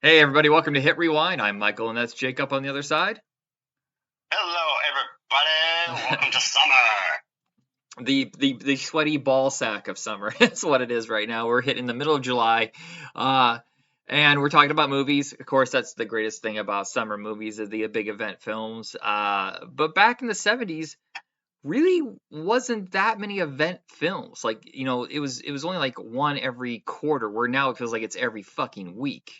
Hey everybody, welcome to Hit Rewind. I'm Michael and that's Jacob on the other side. Hello, everybody. Welcome to summer. The sweaty ball sack of summer. That's what it is right now. We're hitting the middle of July. Uh and we're talking about movies. Of course, that's the greatest thing about summer movies is the big event films. But back in the 70s, really wasn't that many event films. Like, it was only like one every quarter, where now it feels like it's every fucking week.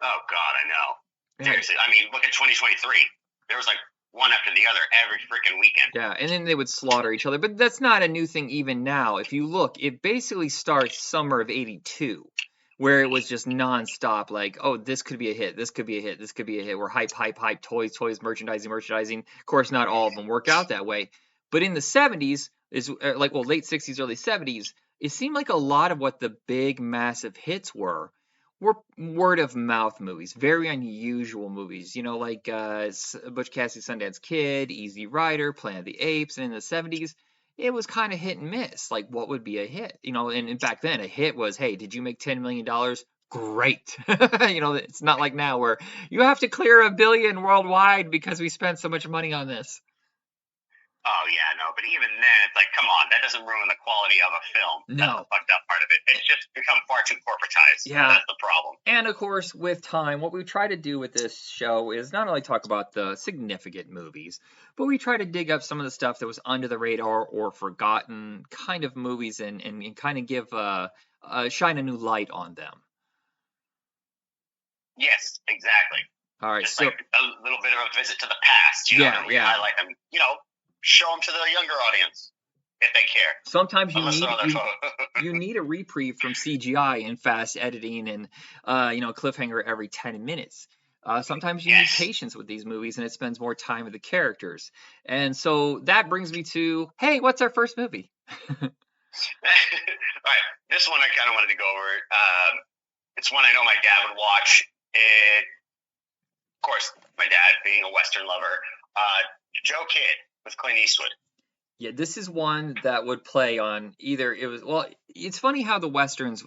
Oh God, I know. Yeah, Seriously, I mean, look at 2023. There was like one after the other every freaking weekend. yeah, and then they would slaughter each other. But that's not a new thing even now. If you look, it basically starts summer of '82, where it was just nonstop. Like, oh, this could be a hit. This could be a hit. This could be a hit. We're hype, hype, hype. Toys, toys, merchandising, merchandising. Of course, not all of them work out that way. But in the '70s, late '60s, early '70s, it seemed like a lot of what the big, massive hits were word of mouth movies, very unusual movies, like Butch Cassidy Sundance Kid, Easy Rider, Planet of the Apes, and in the 70s, it was kind of hit and miss. Like, what would be a hit? And back then, a hit was, hey, did you make $10 million? Great. It's not like now where you have to clear $1 billion worldwide because we spent so much money on this. Oh yeah, no, but even then, it's like, come on, that doesn't ruin the quality of a film. That's the No. fucked up part of it. It's just become far too corporatized. Yeah. That's the problem. And of course, with time, what we try to do with this show is not only talk about the significant movies, but we try to dig up some of the stuff that was under the radar or forgotten kind of movies and kind of give shine a new light on them. Yes, exactly. All right, Just so like a little bit of a visit to the past, yeah, to yeah. highlight them. Show them to the younger audience if they care. Sometimes you Unless need they're on their phone. you need a reprieve from CGI and fast editing and cliffhanger every 10 minutes. Sometimes you need Yes. patience with these movies and it spends more time with the characters. And so that brings me to, hey, what's our first movie? All right, this one I kind of wanted to go over. It's one I know my dad would watch. Of course, my dad being a Western lover. Joe Kidd with Clint Eastwood. Yeah, this is one that would play on it's funny how the Westerns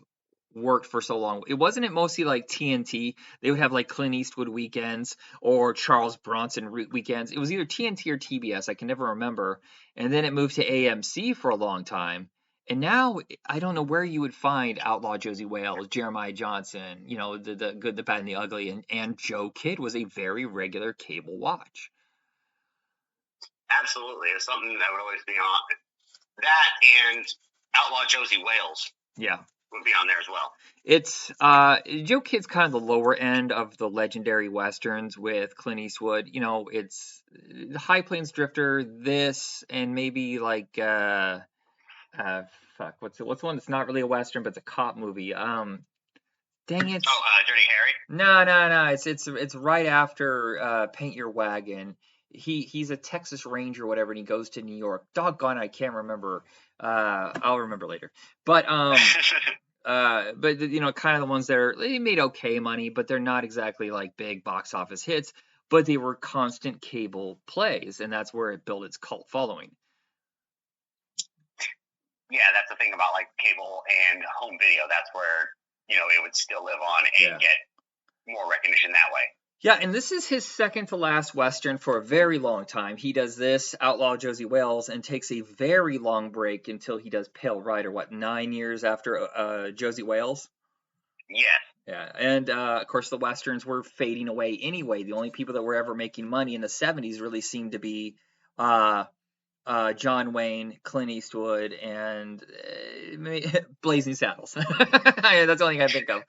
worked for so long. It wasn't it mostly like TNT. They would have like Clint Eastwood weekends or Charles Bronson weekends. It was either TNT or TBS. I can never remember. And then it moved to AMC for a long time. And now I don't know where you would find Outlaw Josie Wales, Jeremiah Johnson, the good, the bad, and the ugly, and Joe Kidd was a very regular cable watch. Absolutely, it's something that would always be on. That and Outlaw Josie Wales. Yeah. Would be on there as well. It's Joe Kidd's kind of the lower end of the legendary westerns with Clint Eastwood. It's High Plains Drifter, this, and maybe like fuck, what's the one that's not really a western but it's a cop movie? Dang it. Oh, Dirty Harry? No. It's right after Paint Your Wagon. He's a Texas Ranger or whatever, and he goes to New York. Doggone, I can't remember. I'll remember later. But kind of the ones that they made okay money, but they're not exactly like big box office hits. But they were constant cable plays, and that's where it built its cult following. Yeah, that's the thing about like cable and home video. That's where it would still live on and get more recognition that way. Yeah, and this is his second to last Western for a very long time. He does this, Outlaw Josie Wales, and takes a very long break until he does Pale Rider, 9 years after Josie Wales? Yeah. Yeah, and of course the Westerns were fading away anyway. The only people that were ever making money in the 70s really seemed to be John Wayne, Clint Eastwood, and Blazing Saddles. That's the only thing I think of.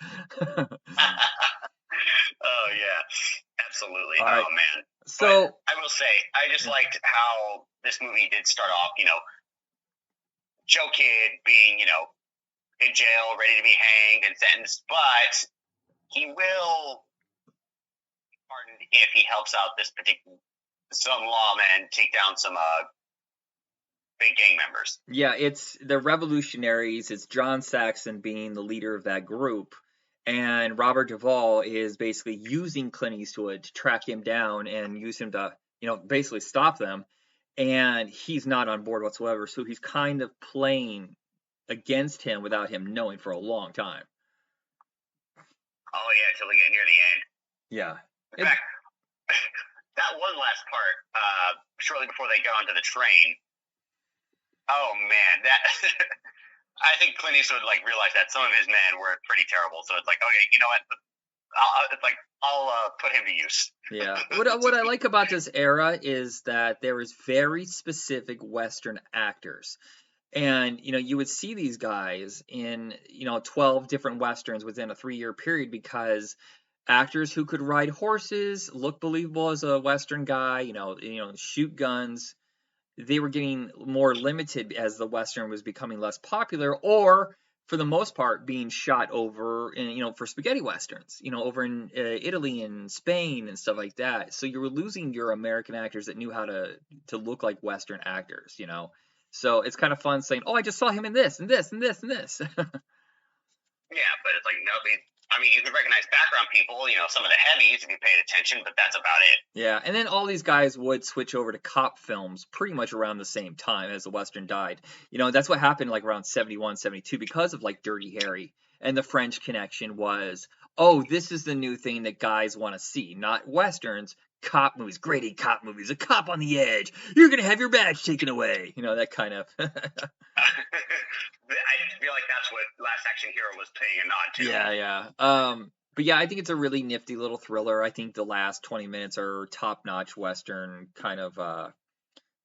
Oh yeah, absolutely. All right. Oh man. So but I will say, I just liked how this movie did start off. Joe Kidd being in jail, ready to be hanged and sentenced, but he will be pardoned if he helps out some lawmen take down some big gang members. Yeah, it's the Revolutionaries. It's John Saxon being the leader of that group. And Robert Duvall is basically using Clint Eastwood to track him down and use him to, basically stop them. And he's not on board whatsoever. So he's kind of playing against him without him knowing for a long time. Oh yeah, until we get near the end. Yeah. In fact, that one last part, shortly before they go onto the train. Oh man, that I think Clint Eastwood realized that some of his men were pretty terrible. So it's like, okay, you know what? I'll put him to use. Yeah. What I like about this era is that there is very specific Western actors. And, you would see these guys in, 12 different Westerns within a 3-year period because actors who could ride horses, look believable as a Western guy, shoot guns, they were getting more limited as the Western was becoming less popular, or for the most part being shot over for spaghetti westerns, over in Italy and Spain and stuff like that. So you were losing your American actors that knew how to look like Western actors. So it's kind of fun saying, oh, I just saw him in this and this and this and this. Yeah, but it's like nobody. I mean, you could recognize background people, some of the heavies if you paid attention, but that's about it. Yeah, and then all these guys would switch over to cop films pretty much around the same time as the Western died. That's what happened around 71, 72 because of Dirty Harry. And the French Connection was, oh, this is the new thing that guys want to see, not Westerns, cop movies, grade A cop movies, a cop on the edge. You're going to have your badge taken away. That kind of. I feel like that's what Last Action Hero was paying a nod to. Yeah. But yeah, I think it's a really nifty little thriller. I think the last 20 minutes are top-notch Western kind of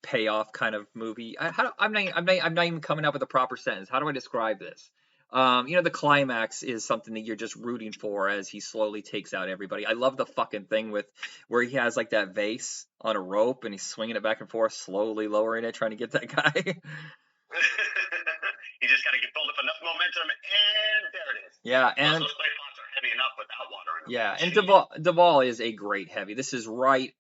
payoff kind of movie. I'm not even coming up with a proper sentence. How do I describe this? The climax is something that you're just rooting for as he slowly takes out everybody. I love the fucking thing where he has that vase on a rope and he's swinging it back and forth, slowly lowering it, trying to get that guy. You just got to build up enough momentum, and there it is. Yeah, and those clay pots are heavy enough without water in them. Yeah, and Duvall is a great heavy. This is right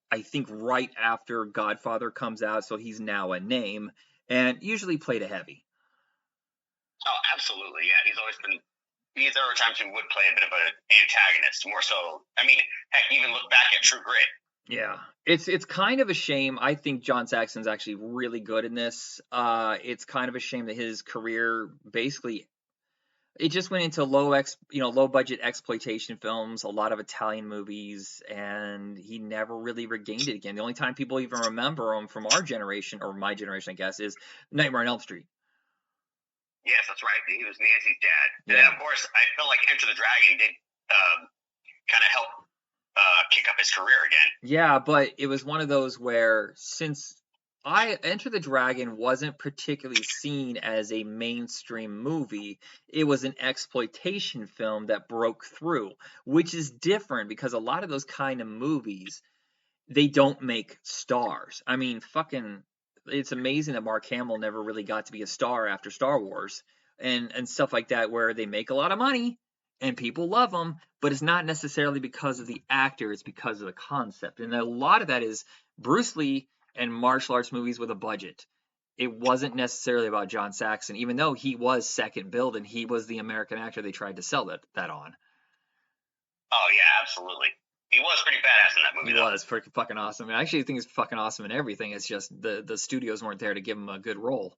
after Godfather comes out, so he's now a name, and usually played a heavy. Oh, absolutely, yeah. He's always been. There are times he would play a bit of an antagonist, more so. I mean, heck, even look back at True Grit. Yeah, it's kind of a shame. I think John Saxon's actually really good in this. It's kind of a shame that his career basically it just went into low budget exploitation films, a lot of Italian movies, and he never really regained it again. The only time people even remember him from our generation, or my generation, I guess, is Nightmare on Elm Street. Yes, that's right. He was Nancy's dad. Yeah. And of course, I feel like Enter the Dragon did kind of help kick up his career again. Yeah, but it was one of those where since Enter the Dragon wasn't particularly seen as a mainstream movie, it was an exploitation film that broke through, which is different because a lot of those kind of movies, they don't make stars. I mean, it's amazing that Mark Hamill never really got to be a star after Star Wars and stuff like that, where they make a lot of money and people love them, but it's not necessarily because of the actor, it's because of the concept. And a lot of that is Bruce Lee and martial arts movies with a budget. It wasn't necessarily about John Saxon, even though he was second billed and he was the American actor they tried to sell that on. Oh yeah, absolutely. He was pretty badass in that movie, though. He was pretty fucking awesome. I actually think he's fucking awesome in everything. It's just the studios weren't there to give him a good role.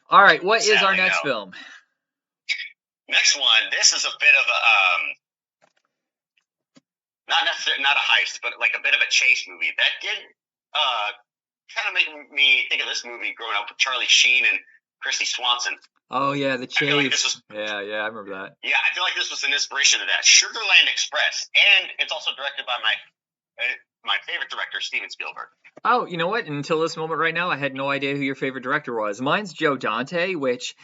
All right, what is our next film? Next one, this is a bit of a not a heist, but a bit of a chase movie that did kind of make me think of this movie growing up with Charlie Sheen and Christy Swanson. Oh yeah, the chase. Yeah, I remember that. Yeah, I feel like this was an inspiration to that. Sugarland Express, and it's also directed by my favorite director, Steven Spielberg. Oh, you know what? Until this moment right now, I had no idea who your favorite director was. Mine's Joe Dante, which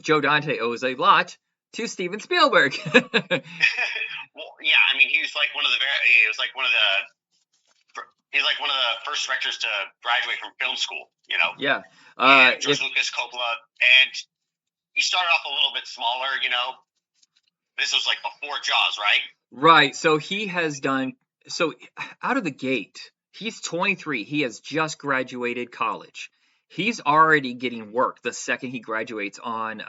Joe Dante owes a lot to Steven Spielberg. Well, yeah, I mean, he was one of the first directors to graduate from film school. Yeah. George Lucas, Coppola, and he started off a little bit smaller. This was before Jaws, right? Right. So he has done. So out of the gate, he's 23. He has just graduated college. He's already getting work the second he graduates on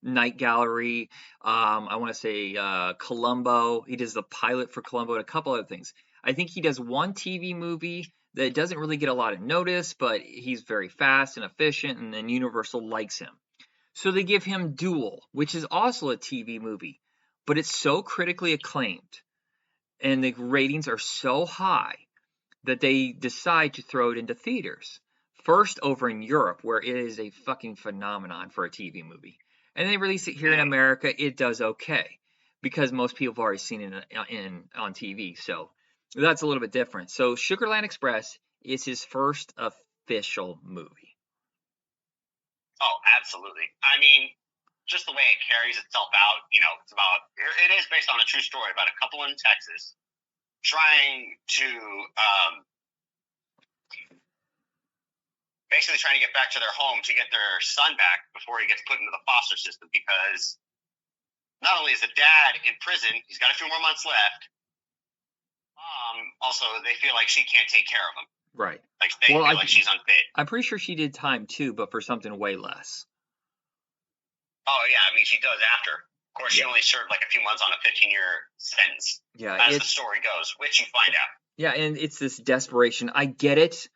Night Gallery. I want to say Columbo. He does the pilot for Columbo and a couple other things. I think he does one TV movie that doesn't really get a lot of notice, but he's very fast and efficient, and then Universal likes him. So they give him Duel, which is also a TV movie. but it's so critically acclaimed and the ratings are so high that they decide to throw it into theaters. First over in Europe, where it is a fucking phenomenon for a TV movie. And they release it here in America, it does okay. Because most people have already seen it on TV. So that's a little bit different. So Sugarland Express is his first official movie. Oh, absolutely. I mean, just the way it carries itself out, it is based on a true story about a couple in Texas basically trying to get back to their home to get their son back before he gets put into the foster system, because not only is the dad in prison, he's got a few more months left. Also, they feel like she can't take care of him. Right. Like they feel like she's unfit. I'm pretty sure she did time too, but for something way less. Oh yeah, I mean she does after. Of course, she only served like a few months on a 15-year sentence. Yeah, as the story goes, which you find out. Yeah, and it's this desperation. I get it,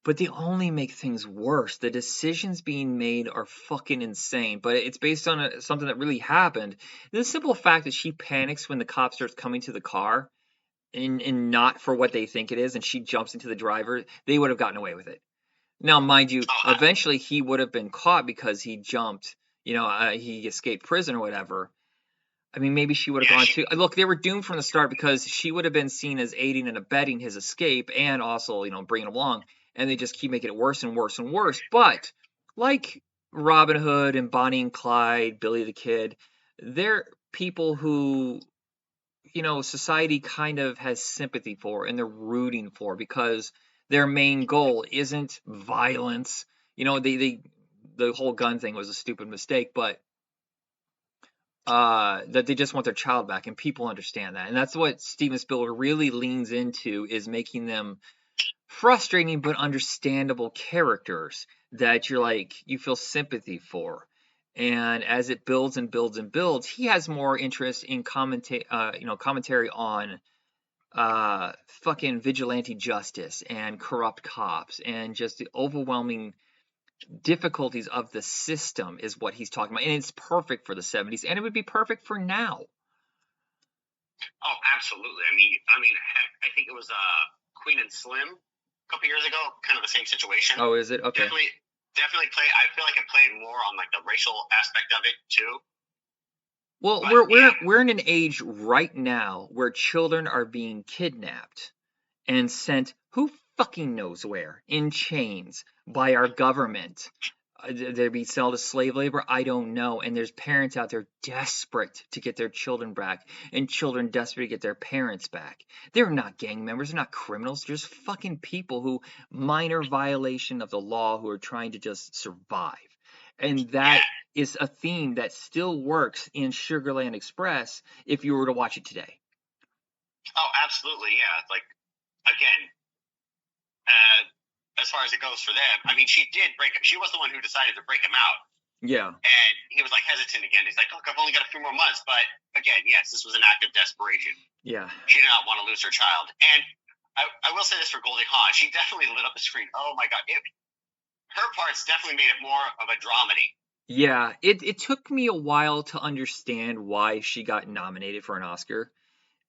but they only make things worse. The decisions being made are fucking insane, but it's based on something that really happened. The simple fact that she panics when the cop starts coming to the car and not for what they think it is, and she jumps into the driver, they would have gotten away with it. Now, mind you, eventually he would have been caught because he jumped, he escaped prison or whatever. I mean, maybe she would have gone too. Look, they were doomed from the start because she would have been seen as aiding and abetting his escape and also, bringing him along. And they just keep making it worse and worse and worse. But like Robin Hood and Bonnie and Clyde, Billy the Kid, they're people who, society kind of has sympathy for and they're rooting for because their main goal isn't violence. The whole gun thing was a stupid mistake, but that they just want their child back, and people understand that. And that's what Steven Spielberg really leans into, is making them frustrating but understandable characters that you feel sympathy for. And as it builds and builds and builds, he has more interest in commentary on fucking vigilante justice and corrupt cops and just the overwhelming difficulties of the system is what he's talking about. And it's perfect for the 70s, and it would be perfect for now. Oh, absolutely. I mean, heck, I think it was Queen and Slim a couple years ago, kind of the same situation. Oh, is it? Okay. Definitely play. I feel like it played more on like the racial aspect of it too. Well, we're in an age right now where children are being kidnapped and sent who fucking knows where, in chains, by our government. They're being sold as slave labor, I don't know. And there's parents out there desperate to get their children back, and children desperate to get their parents back. They're not gang members, they're not criminals, they're just fucking people who minor violation of the law who are trying to just survive. And that is a theme that still works in Sugarland Express if you were to watch it today. Oh, absolutely, yeah. Like, again, as far as it goes for them, I mean, she was the one who decided to break him out. Yeah. And he was like hesitant again. He's like, look, I've only got a few more months. But again, yes, this was an act of desperation. Yeah. She did not want to lose her child. And I will say this for Goldie Hawn. She definitely lit up the screen. Oh my God. Her parts definitely made it more of a dramedy. Yeah. It took me a while to understand why she got nominated for an Oscar.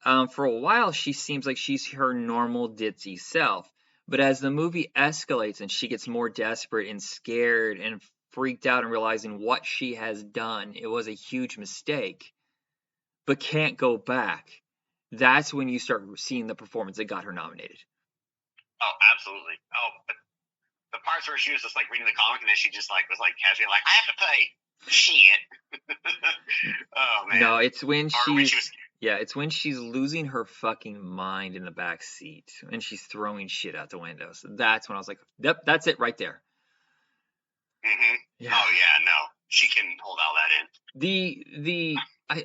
For a while, she seems like she's her normal ditzy self. But as the movie escalates and she gets more desperate and scared and freaked out and realizing what she has done, it was a huge mistake, but can't go back. That's when you start seeing the performance that got her nominated. Oh, absolutely. Oh, but the parts where she was just like reading the comic and then she just like was like casually like, I have to play shit. Oh man. No, it's when it's when she's losing her fucking mind in the back seat and she's throwing shit out the window. So that's when I was like, yep, that's it right there. Mm-hmm. Yeah. Oh yeah, no, she can hold all that in.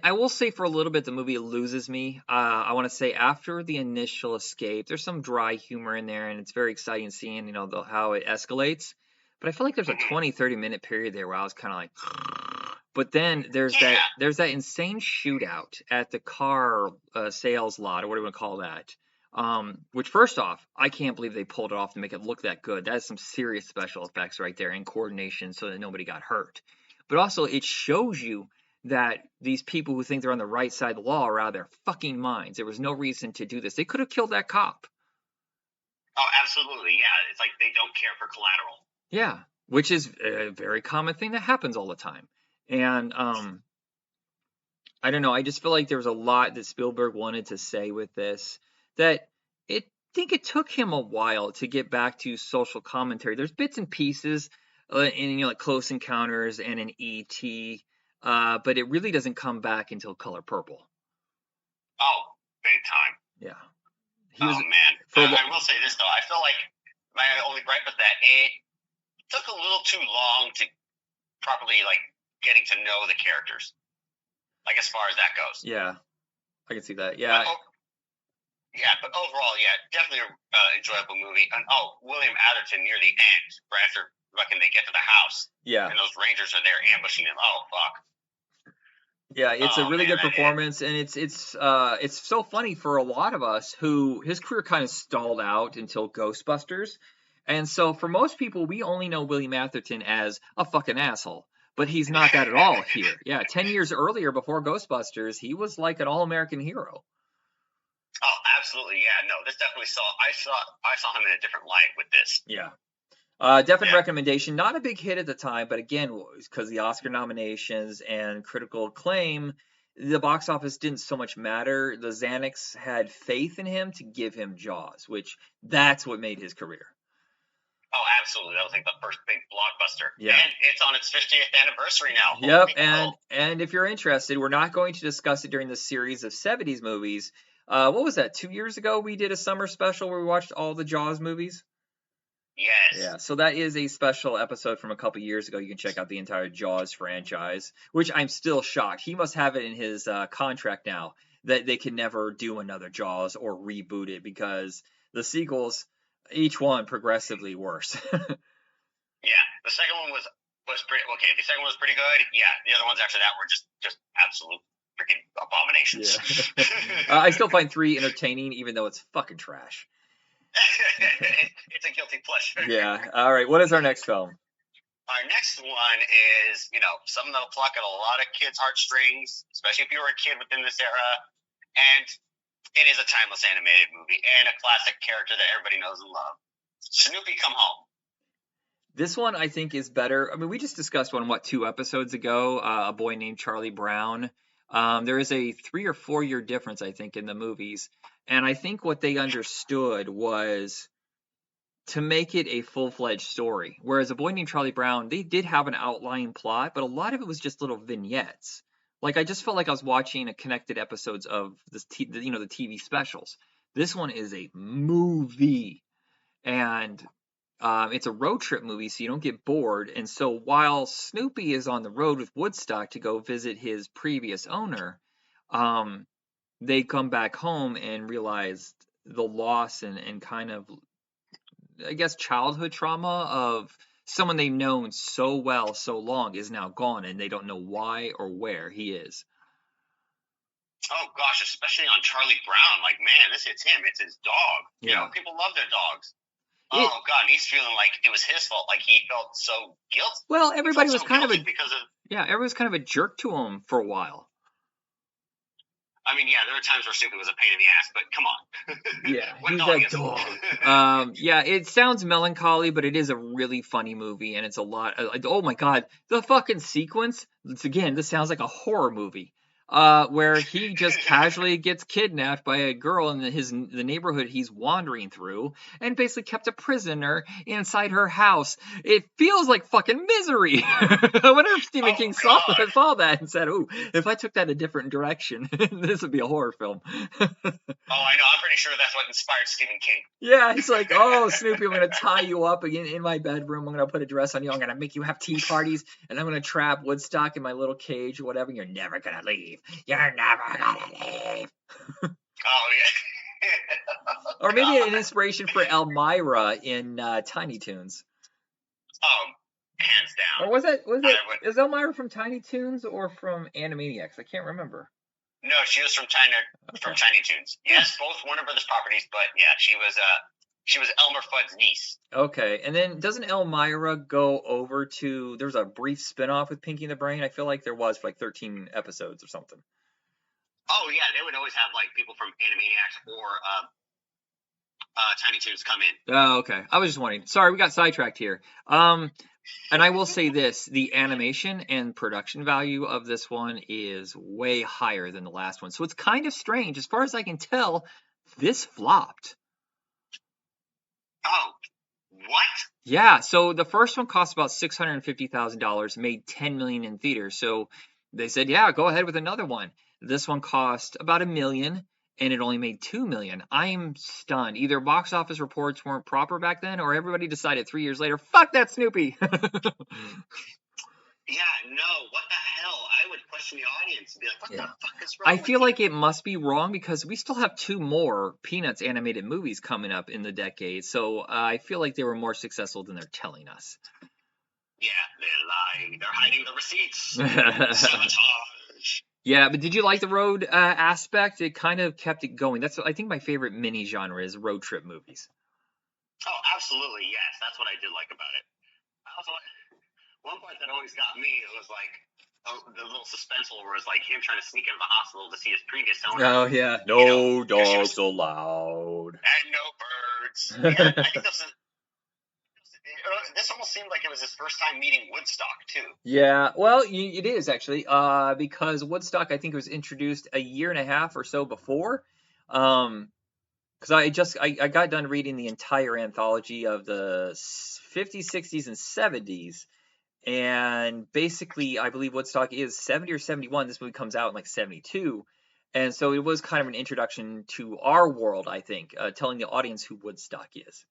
I will say for a little bit the movie loses me. I want to say after the initial escape, there's some dry humor in there, and it's very exciting seeing how it escalates. But I feel like there's a 20-30 minute period there where I was kind of like. But then there's that insane shootout at the car sales lot, or what do you want to call that? Which, first off, I can't believe they pulled it off to make it look that good. That is some serious special effects right there and coordination so that nobody got hurt. But also, it shows you that these people who think they're on the right side of the law are out of their fucking minds. There was no reason to do this. They could have killed that cop. Oh, absolutely. Yeah. It's like they don't care for collateral. Yeah, which is a very common thing that happens all the time. And I don't know. I just feel like there was a lot that Spielberg wanted to say with this that it think it took him a while to get back to social commentary. There's bits and pieces in like Close Encounters and in E.T., but it really doesn't come back until Color Purple. Oh, big time. Yeah. Man. I will say this though. I feel like my only gripe with that, it took a little too long to properly like getting to know the characters. Like as far as that goes. Yeah, I can see that. Yeah. But overall, yeah, definitely an enjoyable movie. And William Atherton near the end, right after they get to the house. Yeah. And those Rangers are there ambushing him. Oh fuck. Yeah, it's a really good performance, and it's so funny for a lot of us who his career kind of stalled out until Ghostbusters, and so for most people we only know William Atherton as a fucking asshole. But he's not that at all here. Yeah, 10 years earlier, before Ghostbusters, he was like an all-American hero. Oh, absolutely, yeah. No, this definitely I saw him in a different light with this. Yeah. Definite recommendation. Not a big hit at the time, but again, because the Oscar nominations and critical acclaim, the box office didn't so much matter. The Xanax had faith in him to give him Jaws, which that's what made his career. Oh, absolutely. That was like the first big blockbuster. Yeah. And it's on its 50th anniversary now. Yep, and if you're interested, we're not going to discuss it during the series of 70s movies. What was that, 2 years ago we did a summer special where we watched all the Jaws movies? Yes. Yeah, so that is a special episode from a couple years ago. You can check out the entire Jaws franchise, which I'm still shocked. He must have it in his contract now that they can never do another Jaws or reboot it because the sequels, each one progressively worse. Yeah, the second one was pretty okay. The second one was pretty good. Yeah, the other ones after that were just absolute freaking abominations. Yeah. I still find 3 entertaining, even though it's fucking trash. It's a guilty pleasure. Yeah. All right. What is our next film? Our next one is, something that'll pluck at a lot of kids' heartstrings, especially if you were a kid within this era. And it is a timeless animated movie and a classic character that everybody knows and loves. Snoopy Come Home. This one I think is better. I mean, we just discussed one, 2 episodes ago, A Boy Named Charlie Brown. There is a 3 or 4 year difference, I think, in the movies. And I think what they understood was to make it a full-fledged story. Whereas A Boy Named Charlie Brown, they did have an outline plot, but a lot of it was just little vignettes. Like, I just felt like I was watching a connected episodes of the TV specials. This one is a movie. And it's a road trip movie, so you don't get bored. And so while Snoopy is on the road with Woodstock to go visit his previous owner, they come back home and realize the loss and kind of, I guess, childhood trauma of someone they've known so well, so long is now gone, and they don't know why or where he is. Oh, gosh, especially on Charlie Brown. Like, man, this hits him. It's his dog. Yeah. People love their dogs. Oh, God, he's feeling like it was his fault. Like, he felt so guilty. Well, everybody was kind of everyone's kind of a jerk to him for a while. I mean, yeah, there were times where Snoopy was a pain in the ass, but come on. Yeah, he's a dog. Yeah, it sounds melancholy, but it is a really funny movie, and it's a lot. Oh my God, the fucking sequence! Again, this sounds like a horror movie. Where he just casually gets kidnapped by a girl in the neighborhood he's wandering through, and basically kept a prisoner inside her house. It feels like fucking Misery. I wonder if Stephen King saw that and said, "Ooh, if I took that a different direction, this would be a horror film." Oh, I know. I'm pretty sure that's what inspired Stephen King. Yeah, he's like, "Oh, Snoopy, I'm gonna tie you up again in my bedroom. I'm gonna put a dress on you. I'm gonna make you have tea parties, and I'm gonna trap Woodstock in my little cage or whatever. You're never gonna leave. You're never gonna leave." Oh, yeah. Or maybe an inspiration for Elmira in Tiny Toons. Oh, hands down. Or was it? Is Elmira from Tiny Toons or from Animaniacs? I can't remember. No, she was from Tiny Toons. Yes, both Warner Brothers properties, but yeah, she was She was Elmer Fudd's niece. Okay, and then doesn't Elmira go over to? There's a brief spinoff with Pinky and the Brain. I feel like there was for like 13 episodes or something. Oh yeah, they would always have like people from Animaniacs or Tiny Toons come in. Oh, okay. I was just wondering. Sorry, we got sidetracked here. And I will say this, the animation and production value of this one is way higher than the last one. So it's kind of strange. As far as I can tell, this flopped. Oh, what? Yeah, so the first one cost about $650,000, made $10 million in theaters. So they said, yeah, go ahead with another one. This one cost about $1 million, and it only made $2 million. I'm stunned. Either box office reports weren't proper back then, or everybody decided 3 years later, fuck that Snoopy. Yeah, no, what the hell? I would question the audience and be like, what the fuck is wrong I with feel you? like it must be wrong because we still have 2 more Peanuts animated movies coming up in the decade. So I feel like they were more successful than they're telling us. Yeah, they're lying. They're hiding the receipts. Sabotage. Yeah, but did you like the road aspect? It kind of kept it going. That's I think my favorite mini genre is road trip movies. Oh, absolutely, yes. That's what I did like about it. I also one part that always got me, it was like the little suspenseful where it was like him trying to sneak into the hospital to see his previous owner. Oh yeah, no dogs allowed. And no birds. Yeah, I think this almost seemed like it was his first time meeting Woodstock too. Yeah, well, it is actually, because Woodstock I think was introduced a year and a half or so before. Because I got done reading the entire anthology of the 50s, 60s, and 70s. And basically, I believe Woodstock is 70 or 71. This movie comes out in like 72. And so it was kind of an introduction to our world, I think, telling the audience who Woodstock is.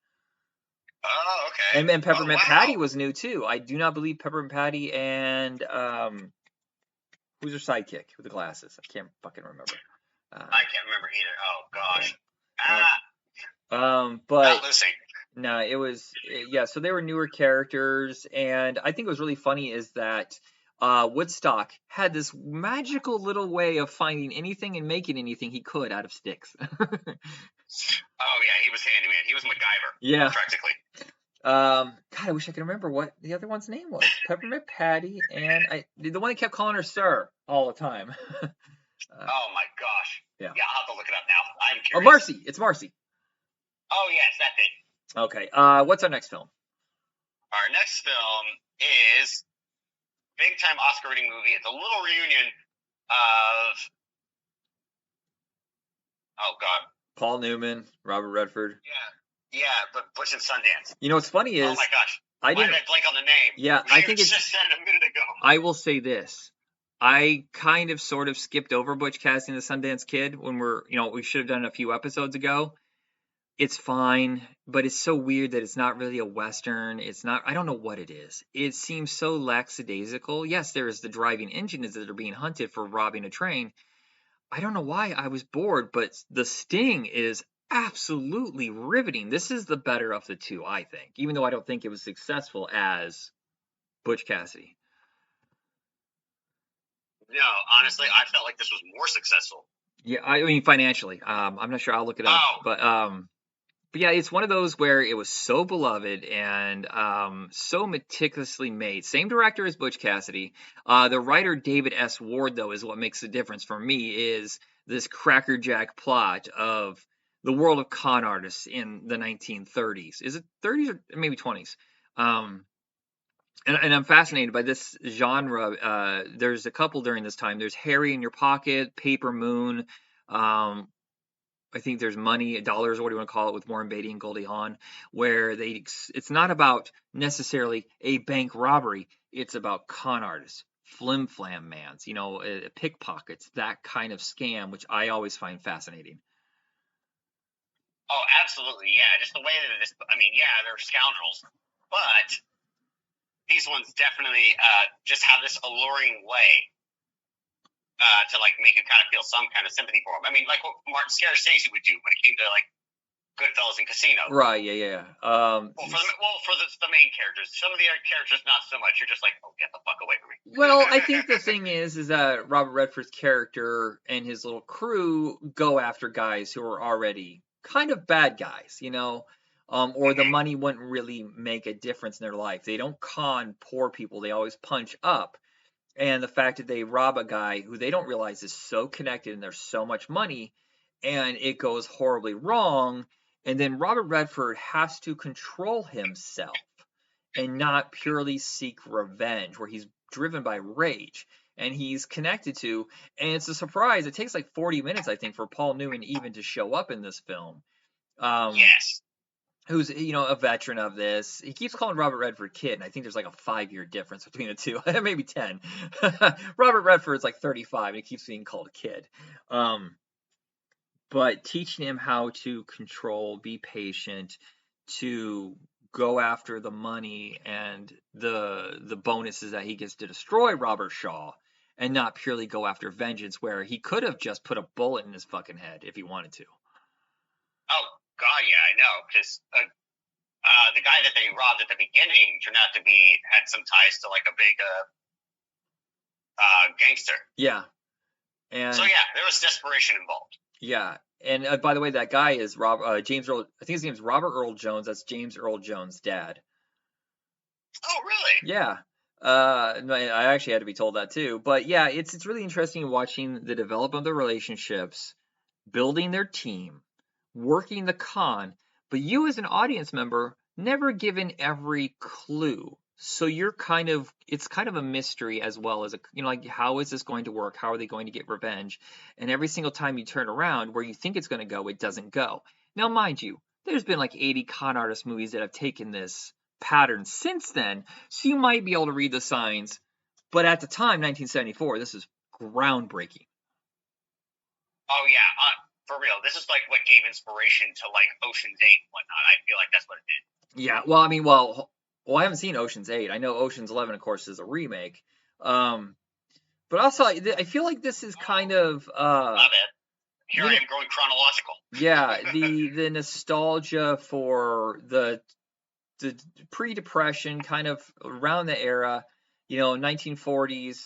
Oh, okay. And then Peppermint Patty was new too. I do not believe Peppermint Patty and who's her sidekick with the glasses? I can't fucking remember. I can't remember either. Oh gosh. But not Lucy. No, it was yeah. So they were newer characters, and I think it was really funny is that Woodstock had this magical little way of finding anything and making anything he could out of sticks. Oh yeah, he was handyman. He was MacGyver. Yeah, practically. God, I wish I could remember what the other one's name was. Peppermint Patty, and the one that kept calling her Sir all the time. Oh my gosh. Yeah. Yeah, I'll have to look it up now. I'm curious. Oh, Marcy. It's Marcy. Oh yes, that thing. Okay. What's our next film? Our next film is big time Oscar winning movie. It's a little reunion of Paul Newman, Robert Redford. Yeah, but Butch and Sundance. You know what's funny is oh my gosh. Why did I blank on the name? Yeah, I think it's just said it a minute ago. I will say this. I kind of sort of skipped over Butch Cassidy and the Sundance Kid when we should have done it a few episodes ago. It's fine, but it's so weird that it's not really a Western. It's not, I don't know what it is. It seems so lackadaisical. Yes, there is the driving engines that are being hunted for robbing a train. I don't know why I was bored, but the sting is absolutely riveting. This is the better of the two, I think, even though I don't think it was successful as Butch Cassidy. No, honestly, I felt like this was more successful. Yeah, I mean financially. I'm not sure. I'll look it up. But yeah, it's one of those where it was so beloved and so meticulously made. Same director as Butch Cassidy. The writer David S. Ward, though, is what makes the difference for me. Is this crackerjack plot of the world of con artists in the 1930s? Is it 30s or maybe 20s? And I'm fascinated by this genre. There's a couple during this time. There's Harry in Your Pocket, Paper Moon. I think there's Money, Dollars, or what do you want to call it, with Warren Beatty and Goldie Hawn, where it's not about necessarily a bank robbery. It's about con artists, flim-flam mans, pickpockets, that kind of scam, which I always find fascinating. Oh, absolutely, yeah. Just the way that they're scoundrels, but these ones definitely just have this alluring way to make you kind of feel some kind of sympathy for them. I mean, like what Martin Scorsese would do when it came to Goodfellas and Casino. Right. Yeah. For the main characters, some of the other characters not so much. You're just like, oh, get the fuck away from me. Well, I think the thing is that Robert Redford's character and his little crew go after guys who are already kind of bad guys. or the money wouldn't really make a difference in their life. They don't con poor people. They always punch up. And the fact that they rob a guy who they don't realize is so connected and there's so much money, and it goes horribly wrong, and then Robert Redford has to control himself and not purely seek revenge, where he's driven by rage and he's connected to, and it's a surprise. It takes like 40 minutes, I think, for Paul Newman even to show up in this film. Yes. Who's, a veteran of this. He keeps calling Robert Redford kid, and I think there's like a 5-year difference between the two, maybe 10. Robert Redford's like 35, and he keeps being called a kid. But teaching him how to control, be patient, to go after the money and the bonuses that he gets to destroy Robert Shaw, and not purely go after vengeance, where he could have just put a bullet in his fucking head if he wanted to. Oh, God, yeah, I know. Because the guy that they robbed at the beginning turned out to had some ties to like a big gangster. Yeah. And so, yeah, there was desperation involved. Yeah. And by the way, that guy is James Earl. I think his name's Robert Earl Jones. That's James Earl Jones' dad. Oh, really? Yeah. I actually had to be told that too. But yeah, it's really interesting watching the development of the relationships, building their team, working the con, but you as an audience member never given every clue. So it's kind of a mystery, as well as like, how is this going to work? How are they going to get revenge? And every single time you turn around where you think it's going to go, it doesn't go. Now, mind you, there's been like 80 con artist movies that have taken this pattern since then, so you might be able to read the signs. But at the time, 1974, this is groundbreaking. Oh yeah, for real. This is like what gave inspiration to like Ocean's 8 and whatnot. I feel like that's what it did. Yeah, well, I mean, well, I haven't seen Ocean's 8. I know Ocean's 11, of course, is a remake. But also, I feel like this is kind of Love it. Here I am going chronological. Yeah, the nostalgia for the pre-depression, kind of around the era, 1940s,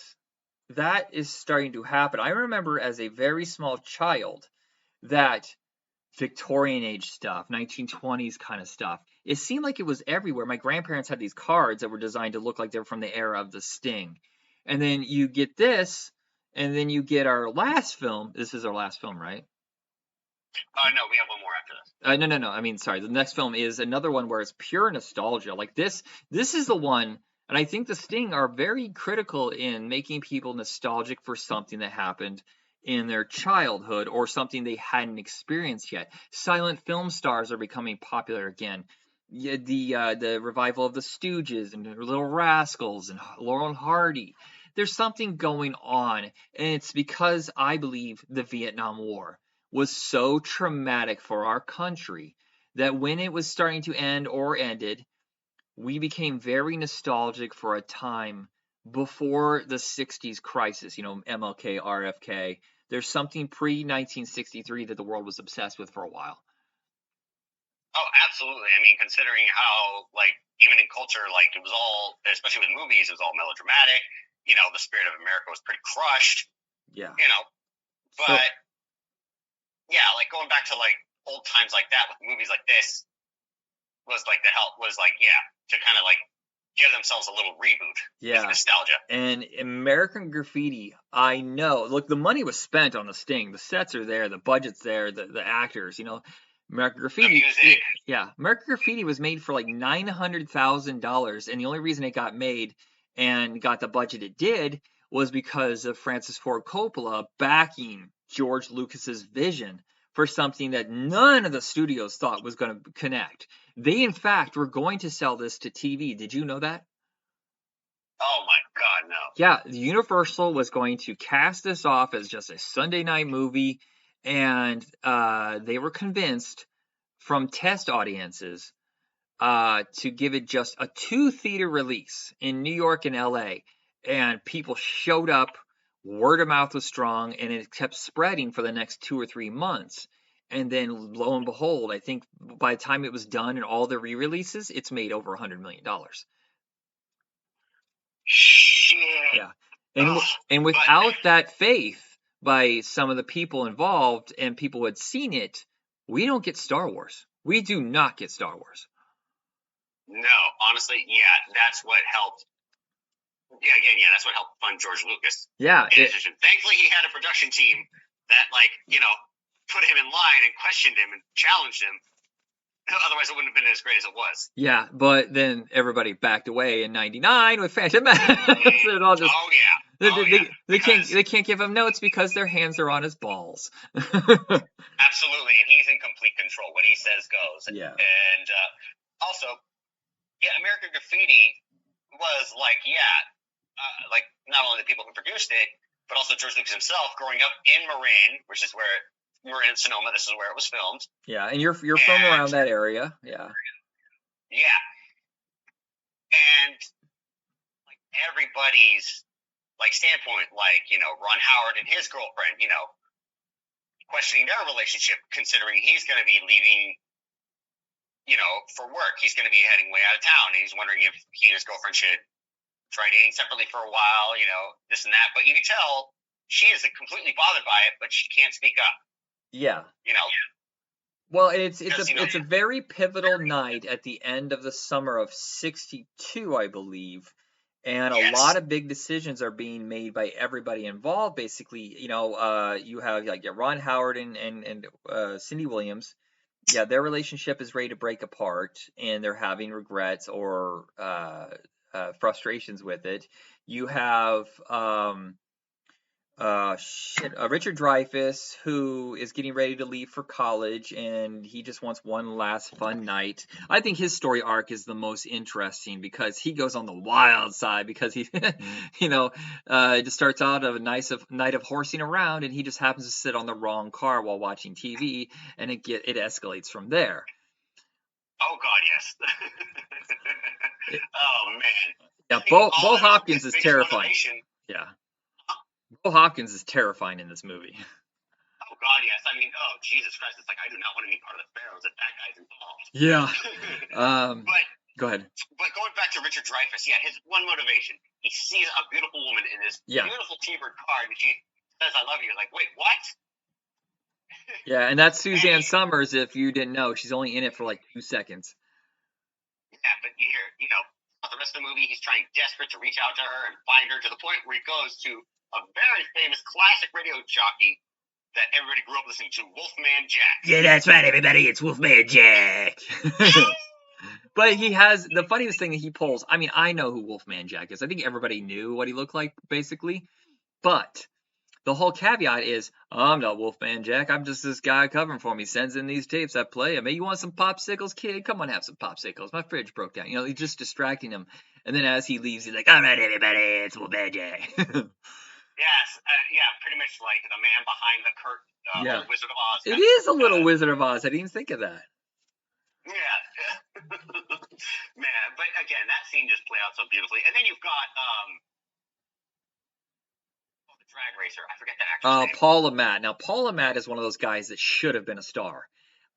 that is starting to happen. I remember as a very small child that Victorian age stuff, 1920s kind of stuff, it seemed like it was everywhere. My grandparents had these cards that were designed to look like they were from the era of the Sting. And then you get this, and then you get our last film. This is our last film, right? No, we have one more after this. No. I mean, sorry. The next film is another one where it's pure nostalgia. Like this is the one, and I think the Sting are very critical in making people nostalgic for something that happened in their childhood or something they hadn't experienced yet. Silent film stars are becoming popular again. The revival of the Stooges and Little Rascals and Laurel and Hardy. There's something going on, and it's because I believe the Vietnam War was so traumatic for our country that when it was starting to end or ended, we became very nostalgic for a time before the 60s crisis, MLK, RFK. There's something pre-1963 that the world was obsessed with for a while. Oh, absolutely. I mean, considering how, like, even in culture, like, it was all, especially with movies, it was all melodramatic. The spirit of America was pretty crushed. Yeah. But, yeah, like, going back to, like, old times like that with movies like this was, like, to kind of, like, give themselves a little reboot with nostalgia. And American Graffiti, I know, look, the money was spent on the Sting. The sets are there, the budget's there, the actors, American Graffiti. American Graffiti was made for like $900,000, and the only reason it got made and got the budget it did was because of Francis Ford Coppola backing George Lucas's vision for something that none of the studios thought was going to connect. They, in fact, were going to sell this to TV. Did you know that? Oh my God, no. Yeah, Universal was going to cast this off as just a Sunday night movie, and they were convinced from test audiences to give it just a 2-theater release in New York and LA. And people showed up, word of mouth was strong, and it kept spreading for the next 2 or 3 months. And then, lo and behold, I think by the time it was done and all the re-releases, it's made over $100 million. Shit. Yeah. And without that faith by some of the people involved and people who had seen it, we don't get Star Wars. We do not get Star Wars. No, honestly, yeah, that's what helped. Yeah, again, yeah, that's what helped fund George Lucas. Yeah. Thankfully, he had a production team that, like, put him in line and questioned him and challenged him. Otherwise, it wouldn't have been as great as it was. Yeah, but then everybody backed away in '99 with Phantom Menace. And all just, oh yeah, they can't give him notes because their hands are on his balls. Absolutely, and he's in complete control. What he says goes. Yeah. And also, yeah, American Graffiti was like, like not only the people who produced it, but also George Lucas himself growing up in Marin, which is where Marin, Sonoma. This is where it was filmed. Yeah, and you're from around that area. Yeah. Yeah. And like everybody's like standpoint, like, Ron Howard and his girlfriend, questioning their relationship, considering he's going to be leaving, for work. He's going to be heading way out of town, and he's wondering if he and his girlfriend should try dating separately for a while, this and that. But you can tell she is completely bothered by it, but she can't speak up. Yeah. Well, it's a very pivotal night at the end of the summer of '62, I believe. And a lot of big decisions are being made by everybody involved. Basically, you have like Ron Howard and Cindy Williams. Yeah, their relationship is ready to break apart, and they're having regrets or frustrations with it. You have Richard Dreyfuss, who is getting ready to leave for college, and he just wants one last fun night. I think his story arc is the most interesting because he goes on the wild side because he, just starts out of a night of horsing around, and he just happens to sit on the wrong car while watching TV, and it escalates from there. Oh God, yes. Oh man. Yeah, Bo Hopkins is terrifying. Yeah. Bo Hopkins is terrifying in this movie. Oh God, yes. I mean, oh Jesus Christ! It's like I do not want to be part of the Pharaohs if that guy's involved. Yeah. But go ahead. But going back to Richard Dreyfuss, yeah, his one motivation: he sees a beautiful woman in this beautiful T-bird car, and she says, "I love you." Like, wait, what? Yeah, and that's Suzanne Summers. If you didn't know, she's only in it for like 2 seconds. Yeah, but you hear, the rest of the movie, he's trying desperate to reach out to her and find her to the point where he goes to a very famous classic radio jockey that everybody grew up listening to, Wolfman Jack. Yeah, that's right, everybody. It's Wolfman Jack. But he has the funniest thing that he pulls. I mean, I know who Wolfman Jack is. I think everybody knew what he looked like, basically. But the whole caveat is, I'm not Wolfman Jack. I'm just this guy covering for me. Sends in these tapes. I play them. Hey, you want some popsicles, kid? Come on, have some popsicles. My fridge broke down. He's just distracting him. And then as he leaves, he's like, all right, everybody, it's Wolfman Jack. Yes, pretty much like the man behind the curtain, Wizard of Oz. It is a little Wizard of Oz. I didn't even think of that. Yeah. Man, but again, that scene just played out so beautifully. And then you've got the drag racer. I forget the actor's name. Paul Le Mat. Now, Paul Le Mat is one of those guys that should have been a star.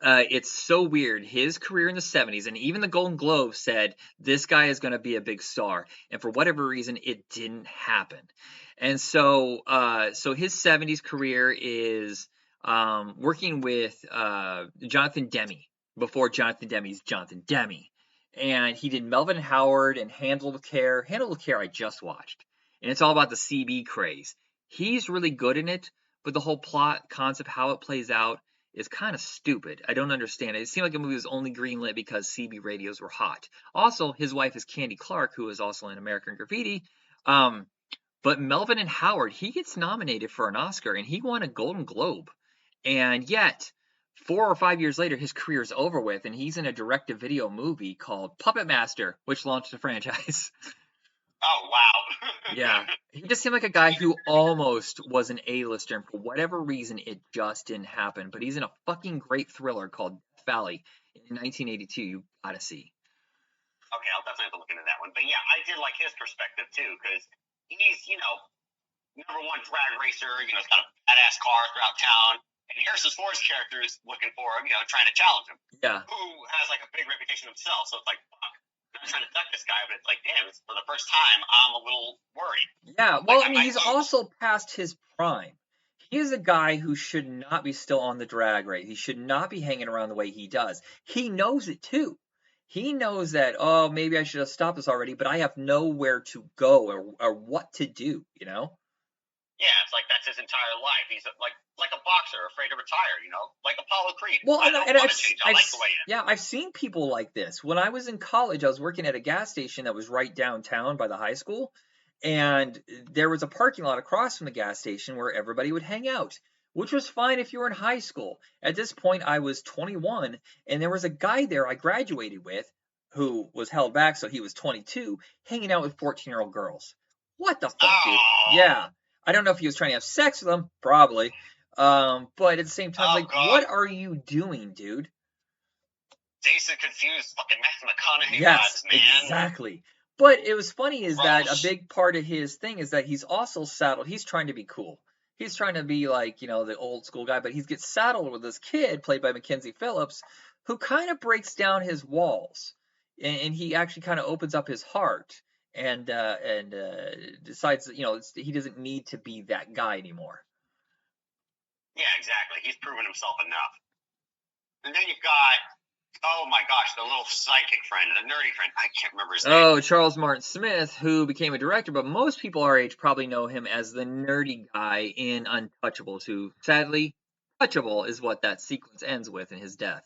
It's so weird. His career in the 70s, and even the Golden Globe said, this guy is going to be a big star. And for whatever reason, it didn't happen. And so his 70s career is working with Jonathan Demme before Jonathan Demme's Jonathan Demme. And he did Melvin Howard and Handle with Care. Handle with Care I just watched. And it's all about the CB craze. He's really good in it, but the whole plot concept, how it plays out, is kind of stupid. I don't understand it. It seemed like a movie was only greenlit because CB radios were hot. Also, his wife is Candy Clark, who is also in American Graffiti. But Melvin and Howard, he gets nominated for an Oscar, and he won a Golden Globe. And yet, 4 or 5 years later, his career is over with, and he's in a direct-to-video movie called Puppet Master, which launched a franchise. Oh, wow. Yeah. He just seemed like a guy who almost was an A-lister, and for whatever reason, it just didn't happen. But he's in a fucking great thriller called Death Valley in 1982. You gotta see. Okay, I'll definitely have to look into that one. But yeah, I did like his perspective, too, because he's, number one drag racer, he's got a badass car throughout town. And Harrison Ford's character is looking for him, trying to challenge him. Yeah. Who has, like, a big reputation himself. So it's like, fuck. I'm trying to duck this guy, but it's like, damn, it's for the first time, I'm a little worried. Yeah, well, I mean, he's also past his prime. He is a guy who should not be still on the drag race. He should not be hanging around the way he does. He knows it too. He knows that, oh, maybe I should have stopped this already, but I have nowhere to go or what to do, you know? Yeah, it's like that's his entire life. He's like a boxer afraid to retire, like Apollo Creed. Well, I don't want to change. I like the way he is. Yeah, I've seen people like this. When I was in college, I was working at a gas station that was right downtown by the high school, and there was a parking lot across from the gas station where everybody would hang out, which was fine if you were in high school. At this point, I was 21, and there was a guy there I graduated with who was held back, so he was 22, hanging out with 14-year-old girls. What the fuck, dude? Yeah. I don't know if he was trying to have sex with them, probably. But at the same time, what are you doing, dude? Jason confused fucking Matthew McConaughey. Yes, man. Exactly. But it was funny is that a big part of his thing is that he's also saddled. He's trying to be cool. He's trying to be like, the old school guy, but he gets saddled with this kid played by Mackenzie Phillips who kind of breaks down his walls. And he actually kind of opens up his heart and decides that, he doesn't need to be that guy anymore. Yeah, exactly. He's proven himself enough. And then you've got, oh my gosh, the little psychic friend, the nerdy friend. I can't remember his name. Oh, Charles Martin Smith, who became a director, but most people our age probably know him as the nerdy guy in Untouchables, who, sadly, Touchable is what that sequence ends with in his death.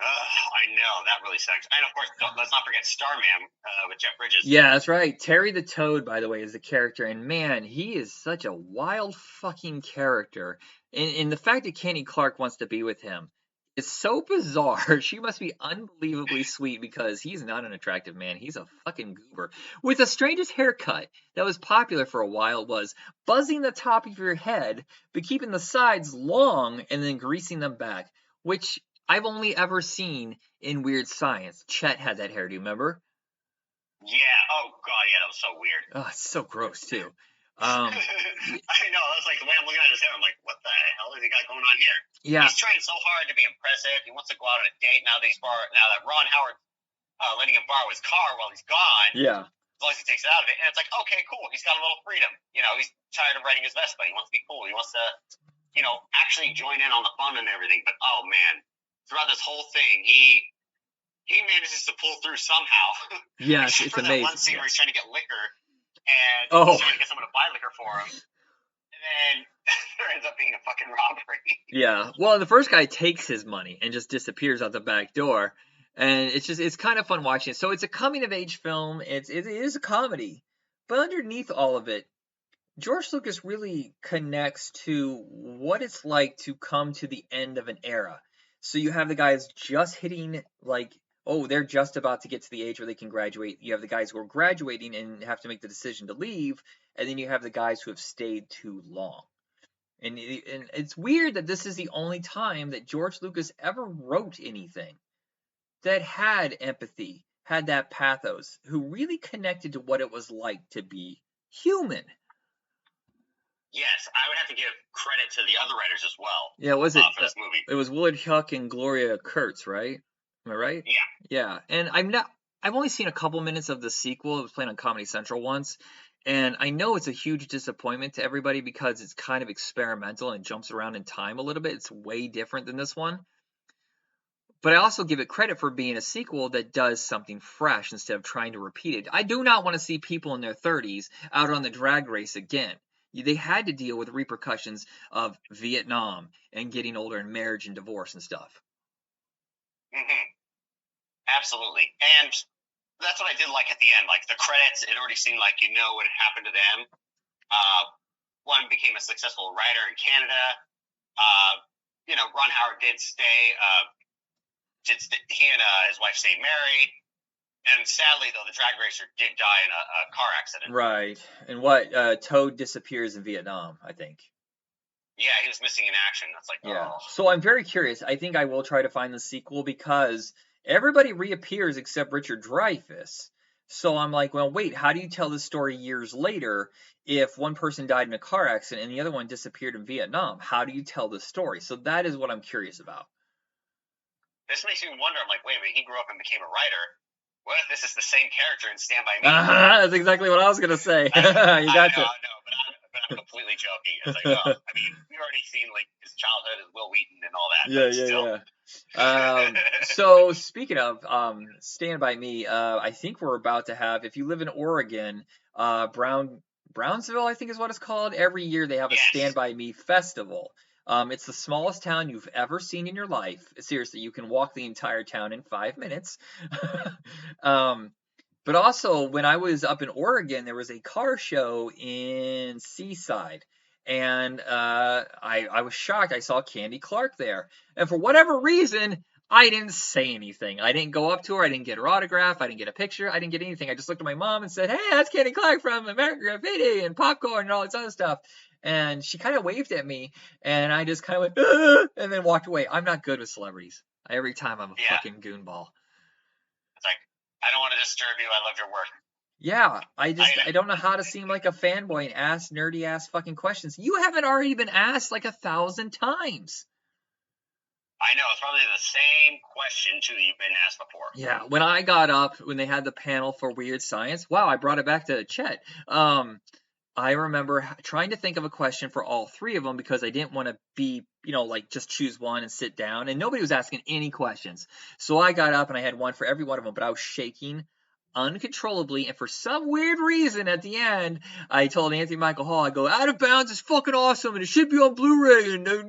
I know, that really sucks. And of course, let's not forget Starman with Jeff Bridges. Yeah, that's right. Terry the Toad, by the way, is the character, and man, he is such a wild fucking character. And the fact that Kenny Clark wants to be with him is so bizarre. She must be unbelievably sweet because he's not an attractive man. He's a fucking goober. With the strangest haircut that was popular for a while was buzzing the top of your head, but keeping the sides long and then greasing them back, which I've only ever seen in Weird Science. Chet had that hairdo, remember? Yeah. Oh, God, yeah, that was so weird. Oh, it's so gross, too. I know. That's like the way I'm looking at his hair. I'm like, what the hell has he got going on here? Yeah. He's trying so hard to be impressive. He wants to go out on a date now that Ron Howard letting him borrow his car while he's gone. Yeah. As long as he takes it out of it. And it's like, okay, cool. He's got a little freedom. He's tired of riding his Vespa. He wants to be cool. He wants to, actually join in on the fun and everything. But, oh, man. Throughout this whole thing, he manages to pull through somehow. Yes, it's amazing. That one scene where he's trying to get liquor, and he's trying to get someone to buy liquor for him, and then there ends up being a fucking robbery. Yeah, well, the first guy takes his money and just disappears out the back door, and it's kind of fun watching it. So it's a coming-of-age film. It is a comedy, but underneath all of it, George Lucas really connects to what it's like to come to the end of an era. So you have the guys just hitting, they're just about to get to the age where they can graduate. You have the guys who are graduating and have to make the decision to leave. And then you have the guys who have stayed too long. And it's weird that this is the only time that George Lucas ever wrote anything that had empathy, had that pathos, who really connected to what it was like to be human. Yes, I would have to give credit to the other writers as well. Yeah, was it? For this movie. It was Willard Huck and Gloria Kurtz, right? Am I right? Yeah. Yeah, and I've only seen a couple minutes of the sequel. It was playing on Comedy Central once, and I know it's a huge disappointment to everybody because it's kind of experimental and jumps around in time a little bit. It's way different than this one. But I also give it credit for being a sequel that does something fresh instead of trying to repeat it. I do not want to see people in their 30s out on the drag race again. They had to deal with repercussions of Vietnam and getting older and marriage and divorce and stuff. Mm-hmm. Absolutely. And that's what I did like at the end. Like the credits, it already seemed like what had happened to them. One became a successful writer in Canada. Ron Howard did stay. He and his wife stayed married. And sadly, though, the drag racer did die in a car accident. Right. And Toad disappears in Vietnam, I think. Yeah, he was missing in action. That's like, yeah. Oh. So I'm very curious. I think I will try to find the sequel because everybody reappears except Richard Dreyfuss. So I'm like, well, wait, how do you tell this story years later if one person died in a car accident and the other one disappeared in Vietnam? How do you tell this story? So that is what I'm curious about. This makes me wonder. I'm like, wait a minute, he grew up and became a writer. What if this is the same character in Stand By Me? That's exactly what I was going to say. You got I know, but but I'm completely joking. It's like, well, I mean, we've already seen like his childhood as Will Wheaton and all that. Yeah, But still. So speaking of Stand By Me, I think we're about to have, if you live in Oregon, Brownsville, I think is what it's called. Every year they have a Stand Yes. By Me festival. It's the smallest town you've ever seen in your life. Seriously, you can walk the entire town in 5 minutes. But also, when I was up in Oregon, there was a car show in Seaside. And I was shocked. I saw Candy Clark there. And for whatever reason, I didn't say anything. I didn't go up to her. I didn't get her autograph. I didn't get a picture. I didn't get anything. I just looked at my mom and said, "Hey, that's Candy Clark from American Graffiti and Popcorn and all this other stuff." And she kind of waved at me. And I just kind of went, "Ah," and then walked away. I'm not good with celebrities. Every time I'm a fucking goonball. It's like, I don't want to disturb you. I love your work. Yeah, I don't know how to seem like a fanboy and ask nerdy ass fucking questions. You haven't already been asked like 1,000 times. I know, it's probably the same question too that you've been asked before. Yeah, when I got up, when they had the panel for Weird Science, wow, I brought it back to Chet. I remember trying to think of a question for all three of them because I didn't want to be, like just choose one and sit down, and nobody was asking any questions. So I got up and I had one for every one of them, but I was shaking uncontrollably, and for some weird reason at the end, I told Anthony Michael Hall, I go, Out of Bounds is fucking awesome, and it should be on Blu-ray, and I'm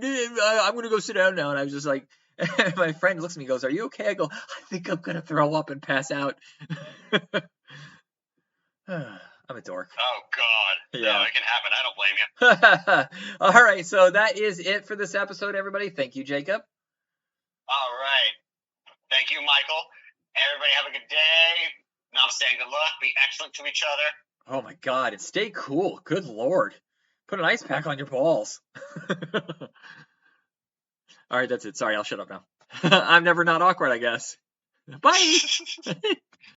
gonna go sit down now. And I was just like, and my friend looks at me and goes, Are you okay? I go, I think I'm gonna throw up and pass out. I'm a dork. Oh, God. Yeah. No, it can happen. I don't blame you. All right, so that is it for this episode, everybody. Thank you, Jacob. All right. Thank you, Michael. Everybody have a good day. Namaste and good luck. Be excellent to each other. Oh, my God. And stay cool. Good Lord. Put an ice pack on your balls. All right, that's it. Sorry, I'll shut up now. I'm never not awkward, I guess. Bye.